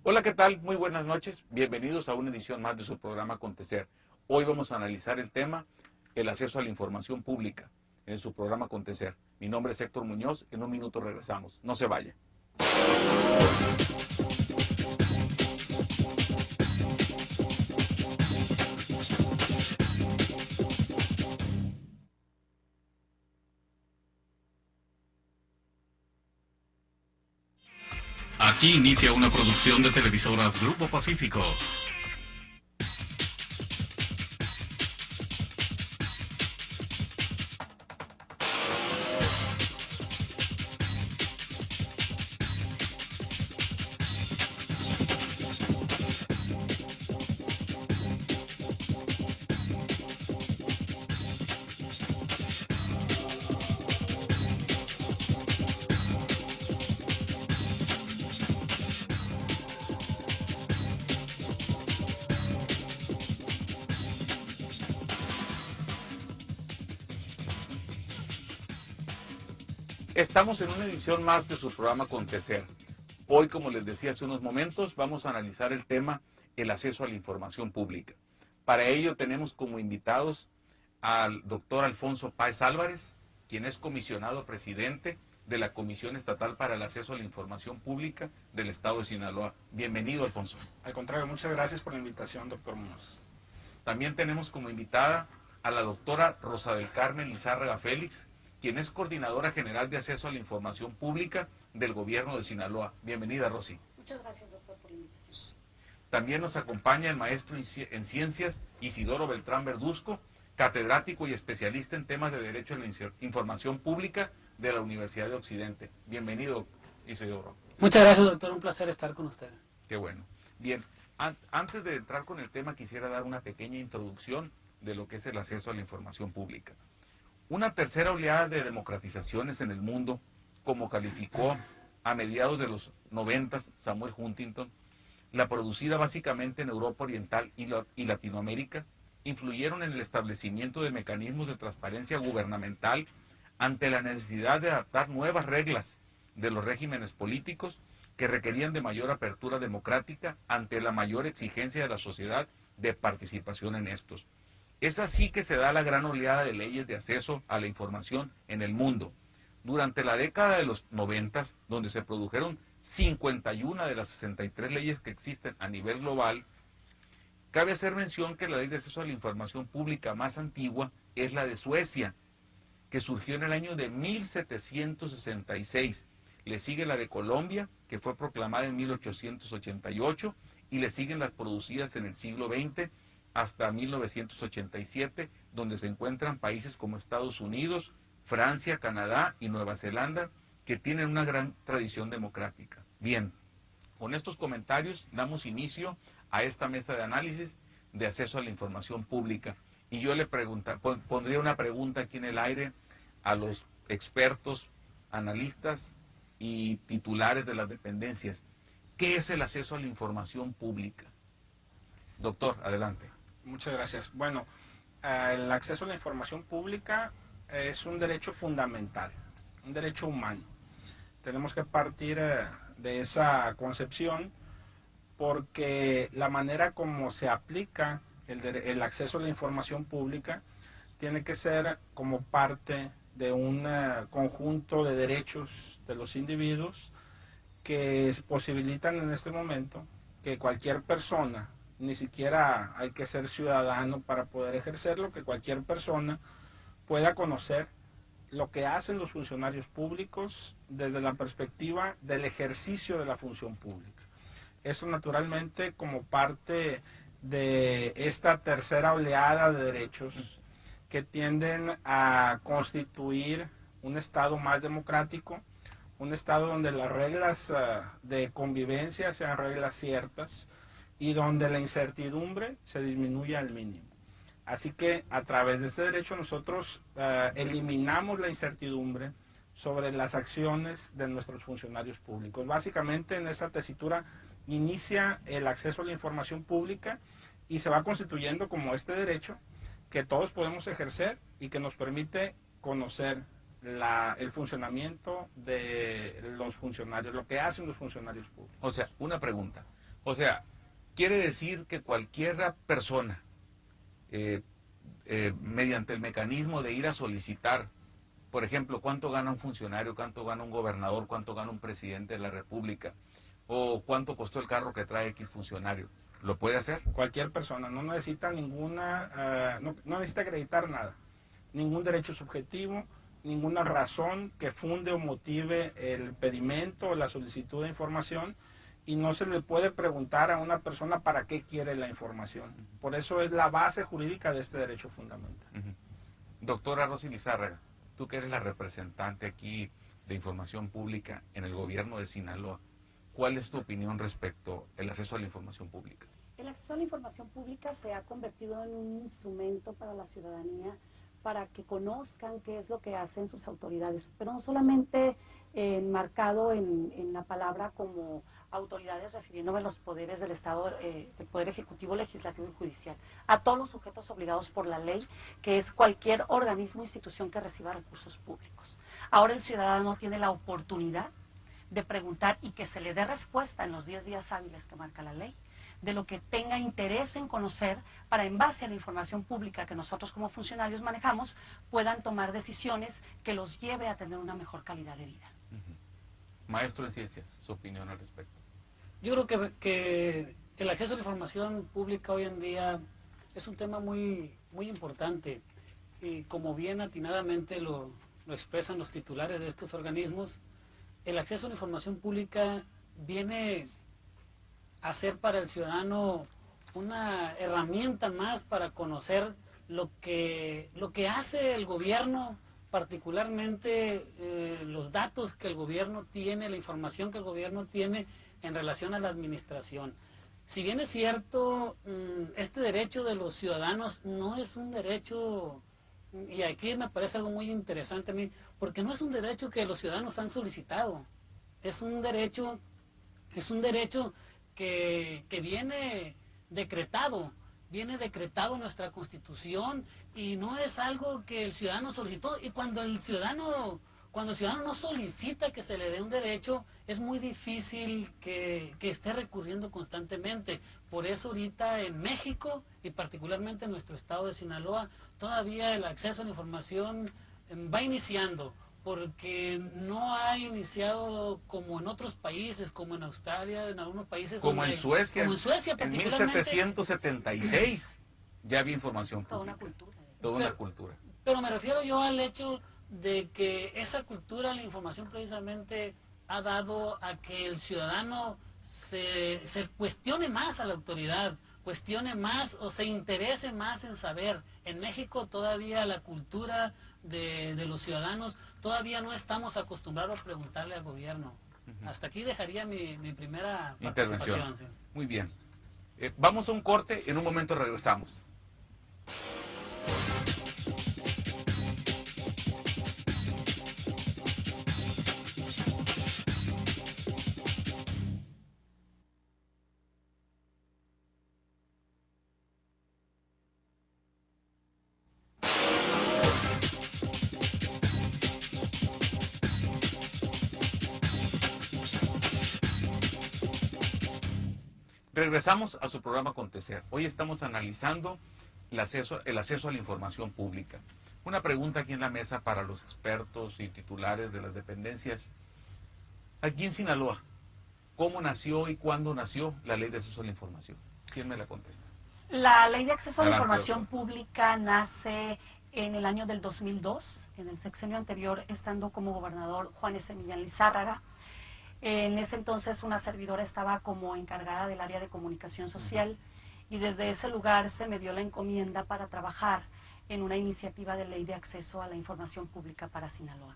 Hola, ¿qué tal? Muy buenas noches. Bienvenidos a una edición más de su programa Acontecer. Hoy vamos a analizar el tema, el acceso a la información pública, en su programa Acontecer. Mi nombre es Héctor Muñoz. En un minuto regresamos. No se vaya. Aquí inicia una producción de Televisoras Grupo Pacífico. Estamos en una edición más de su programa Acontecer. Hoy, como les decía hace unos momentos, vamos a analizar el tema, el acceso a la información pública. Para ello tenemos como invitados al doctor Alfonso Páez Álvarez, quien es comisionado presidente de la Comisión Estatal para el Acceso a la Información Pública del Estado de Sinaloa. Bienvenido, Alfonso. Al contrario, muchas gracias por la invitación, doctor Muñoz. También tenemos como invitada a la doctora Rosa del Carmen Lizárraga Félix, quien es coordinadora general de acceso a la información pública del gobierno de Sinaloa. Bienvenida, Rosy. Muchas gracias, doctor, por la invitación. También nos acompaña el maestro en ciencias Isidoro Beltrán Verduzco, catedrático y especialista en temas de derecho a la información pública de la Universidad de Occidente. Bienvenido, Isidoro. Muchas gracias, doctor. Un placer estar con usted. Qué bueno. Bien, antes de entrar con el tema, quisiera dar una pequeña introducción de lo que es el acceso a la información pública. Una tercera oleada de democratizaciones en el mundo, como calificó a mediados de los 90 Samuel Huntington, la producida básicamente en Europa Oriental y Latinoamérica, influyeron en el establecimiento de mecanismos de transparencia gubernamental ante la necesidad de adaptar nuevas reglas de los regímenes políticos que requerían de mayor apertura democrática ante la mayor exigencia de la sociedad de participación en estos. Es así que se da la gran oleada de leyes de acceso a la información en el mundo. Durante la década de los 90, donde se produjeron 51 de las 63 leyes que existen a nivel global, cabe hacer mención que la ley de acceso a la información pública más antigua es la de Suecia, que surgió en el año de 1766. Le sigue la de Colombia, que fue proclamada en 1888, y le siguen las producidas en el siglo XX, hasta 1987, donde se encuentran países como Estados Unidos, Francia, Canadá y Nueva Zelanda, que tienen una gran tradición democrática. Bien, con estos comentarios damos inicio a esta mesa de análisis de acceso a la información pública. Y yo le pondría una pregunta aquí en el aire a los expertos, analistas y titulares de las dependencias. ¿Qué es el acceso a la información pública? Doctor, adelante. Muchas gracias. Bueno, el acceso a la información pública es un derecho fundamental, un derecho humano. Tenemos que partir de esa concepción porque la manera como se aplica el acceso a la información pública tiene que ser como parte de un conjunto de derechos de los individuos que posibilitan en este momento que cualquier persona, ni siquiera hay que ser ciudadano para poder ejercerlo, que cualquier persona pueda conocer lo que hacen los funcionarios públicos desde la perspectiva del ejercicio de la función pública. Eso naturalmente como parte de esta tercera oleada de derechos que tienden a constituir un Estado más democrático, un Estado donde las reglas de convivencia sean reglas ciertas, y donde la incertidumbre se disminuye al mínimo. Así que a través de este derecho nosotros eliminamos la incertidumbre sobre las acciones de nuestros funcionarios públicos. Básicamente en esa tesitura inicia el acceso a la información pública y se va constituyendo como este derecho que todos podemos ejercer y que nos permite conocer el funcionamiento de los funcionarios, lo que hacen los funcionarios públicos. O sea, una pregunta. O sea, quiere decir que cualquier persona, mediante el mecanismo de ir a solicitar, por ejemplo, cuánto gana un funcionario, cuánto gana un gobernador, cuánto gana un presidente de la República, o cuánto costó el carro que trae X funcionario, ¿lo puede hacer? Cualquier persona, no necesita no necesita acreditar nada, ningún derecho subjetivo, ninguna razón que funde o motive el pedimento o la solicitud de información, y no se le puede preguntar a una persona para qué quiere la información. Por eso es la base jurídica de este derecho fundamental. Doctora Rosy Lizárraga, tú que eres la representante aquí de información pública en el gobierno de Sinaloa, ¿cuál es tu opinión respecto al acceso a la información pública? El acceso a la información pública se ha convertido en un instrumento para la ciudadanía, para que conozcan qué es lo que hacen sus autoridades, pero no solamente enmarcado en la palabra como autoridades, refiriéndome a los poderes del Estado, el Poder Ejecutivo, Legislativo y Judicial, a todos los sujetos obligados por la ley, que es cualquier organismo o institución que reciba recursos públicos. Ahora el ciudadano tiene la oportunidad de preguntar y que se le dé respuesta en los 10 días hábiles que marca la ley, de lo que tenga interés en conocer, para en base a la información pública que nosotros como funcionarios manejamos, puedan tomar decisiones que los lleve a tener una mejor calidad de vida. Maestro en Ciencias, su opinión al respecto. Yo creo que el acceso a la información pública hoy en día es un tema muy importante, y como bien atinadamente lo expresan los titulares de estos organismos, el acceso a la información pública viene a ser para el ciudadano una herramienta más para conocer lo que hace el gobierno, particularmente los datos que el gobierno tiene, la información que el gobierno tiene en relación a la administración. Si bien es cierto, este derecho de los ciudadanos no es un derecho, y aquí me parece algo muy interesante a mí, porque no es un derecho que los ciudadanos han solicitado, es un derecho que viene decretado en nuestra Constitución, y no es algo que el ciudadano solicitó. Y cuando el ciudadano no solicita que se le dé un derecho, es muy difícil que esté recurriendo constantemente. Por eso ahorita en México, y particularmente en nuestro estado de Sinaloa, todavía el acceso a la información va iniciando, porque no ha iniciado como en otros países, como en Australia, en algunos países como en Suecia, en particularmente, 1776 ya había información pública. Toda una cultura. Una cultura. Pero me refiero yo al hecho de que esa cultura, la información precisamente ha dado a que el ciudadano se cuestione más a la autoridad, cuestione más o se interese más en saber. En México todavía la cultura de los ciudadanos, todavía no estamos acostumbrados a preguntarle al gobierno. Hasta aquí dejaría mi primera intervención. Sí. Muy bien. Vamos a un corte, en un momento regresamos. Regresamos a su programa Acontecer. Hoy estamos analizando el acceso a la información pública. Una pregunta aquí en la mesa para los expertos y titulares de las dependencias. Aquí en Sinaloa, ¿cómo nació y cuándo nació la Ley de Acceso a la Información? ¿Quién me la contesta? La Ley de Acceso a la Adelante, Información doctor. Pública nace en el año del 2002, en el sexenio anterior, estando como gobernador Juan S. Millán Lizárraga. En ese entonces una servidora estaba como encargada del área de comunicación social, y desde ese lugar se me dio la encomienda para trabajar en una iniciativa de ley de acceso a la información pública para Sinaloa.